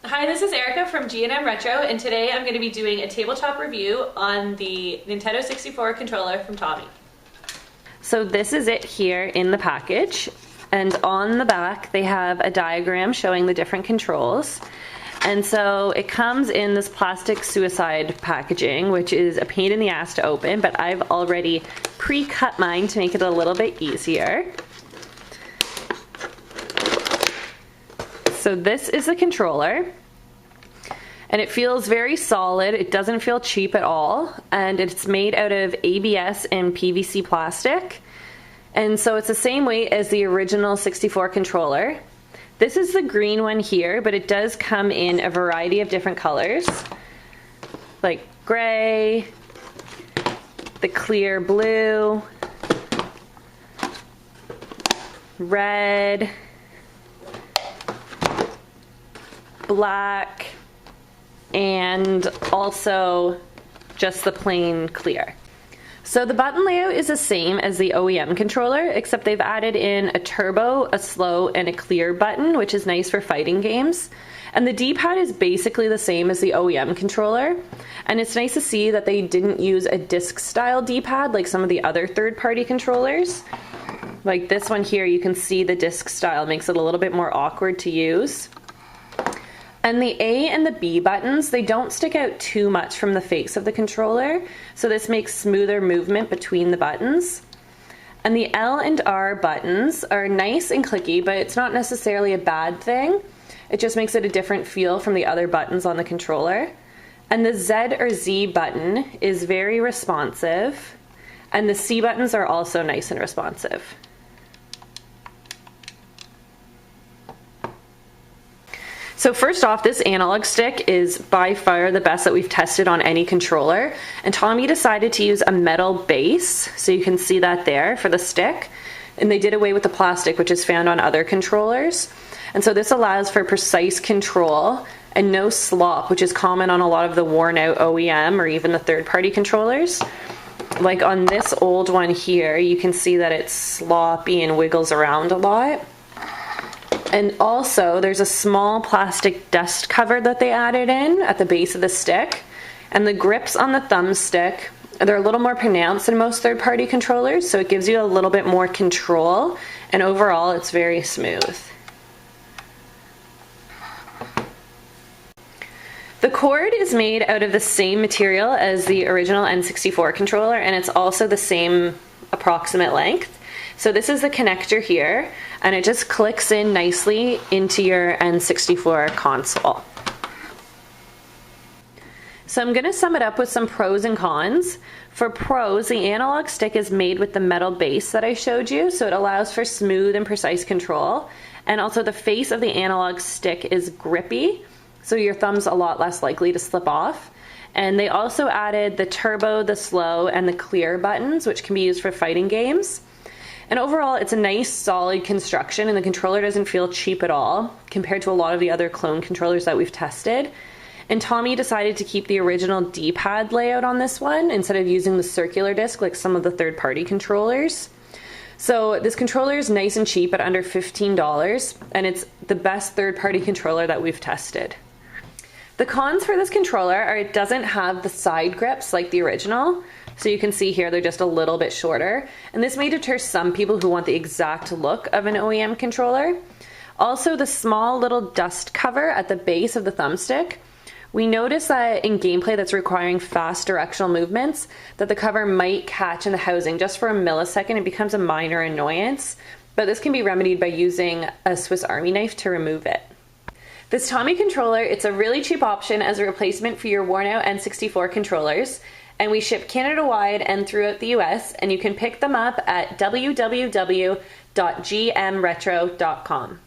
Hi, this is Erica from G&M Retro, and today I'm going to be doing a tabletop review on the Nintendo 64 controller from Tomee. So this is it here in the package, and on the back they have a diagram showing the different controls. And so it comes in this plastic suicide packaging, which is a pain in the ass to open, but I've already pre-cut mine to make it a little bit easier. So this is the controller, and it feels very solid. It doesn't feel cheap at all, and it's made out of ABS and PVC plastic. And so it's the same weight as the original 64 controller. This is the green one here, but it does come in a variety of different colors, like gray, the clear blue, red, black, and also just the plain clear. So the button layout is the same as the OEM controller, except they've added in a turbo, a slow, and a clear button, which is nice for fighting games. And the D-pad is basically the same as the OEM controller. And it's nice to see that they didn't use a disc-style D-pad like some of the other third-party controllers. Like this one here, you can see the disc style makes it a little bit more awkward to use. And the A and the B buttons, they don't stick out too much from the face of the controller, so this makes smoother movement between the buttons. And the L and R buttons are nice and clicky, but it's not necessarily a bad thing. It just makes it a different feel from the other buttons on the controller. And the Z or Z button is very responsive, and the C buttons are also nice and responsive. So first off, this analog stick is by far the best that we've tested on any controller, and Tomee decided to use a metal base, so you can see that there for the stick, and they did away with the plastic, which is found on other controllers. And so this allows for precise control and no slop, which is common on a lot of the worn out OEM or even the third-party controllers. Like on this old one here, you can see that it's sloppy and wiggles around a lot. And also, there's a small plastic dust cover that they added in at the base of the stick. And the grips on the thumbstick, they're a little more pronounced than most third-party controllers, so it gives you a little bit more control, and overall it's very smooth. The cord is made out of the same material as the original N64 controller, and it's also the same approximate length. So this is the connector here, and it just clicks in nicely into your N64 console. So I'm going to sum it up with some pros and cons. For pros, the analog stick is made with the metal base that I showed you, so it allows for smooth and precise control. And also the face of the analog stick is grippy, so your thumb's a lot less likely to slip off. And they also added the turbo, the slow, and the clear buttons, which can be used for fighting games. And overall, it's a nice, solid construction, and the controller doesn't feel cheap at all compared to a lot of the other clone controllers that we've tested. And Tomee decided to keep the original D-pad layout on this one instead of using the circular disc like some of the third-party controllers. So this controller is nice and cheap at under $15, and it's the best third-party controller that we've tested. The cons for this controller are it doesn't have the side grips like the original. So you can see here they're just a little bit shorter, and this may deter some people who want the exact look of an OEM controller. Also, the small little dust cover at the base of the thumbstick. We noticed that in gameplay that's requiring fast directional movements, that the cover might catch in the housing just for a millisecond. It becomes a minor annoyance, but this can be remedied by using a Swiss Army knife to remove it. This Tomee controller, it's a really cheap option as a replacement for your worn out N64 controllers. And we ship Canada-wide and throughout the US, and you can pick them up at www.gmretro.com.